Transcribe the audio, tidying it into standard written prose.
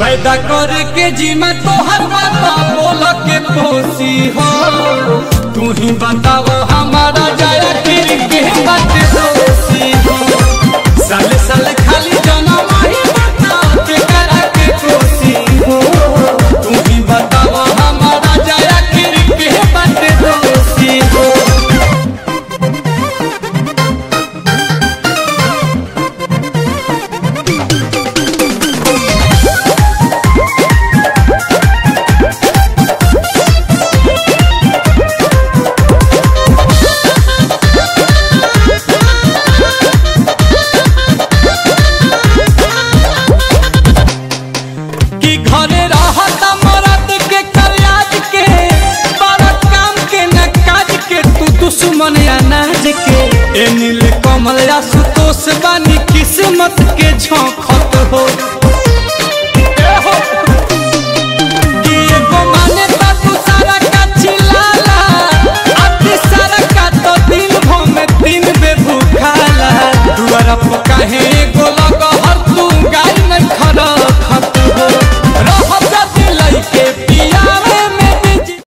पैदा करके जीमा तोहर बाता बोल के पोसी हो। तू ही बताओ हमारा जाया फिर के बात दोषी हो। साल साल खाली जन्म ही बता के करा के कोसी हो। तू ही बताओ हमारा जाया फिर के बात दोषी हो। घरे रहता मरद के कल्याज के बड़ा काम के न काज के तू दुश्मन अनाज के। ए नील कमल या सुतोष बानी किस्मत के झोंकत हो।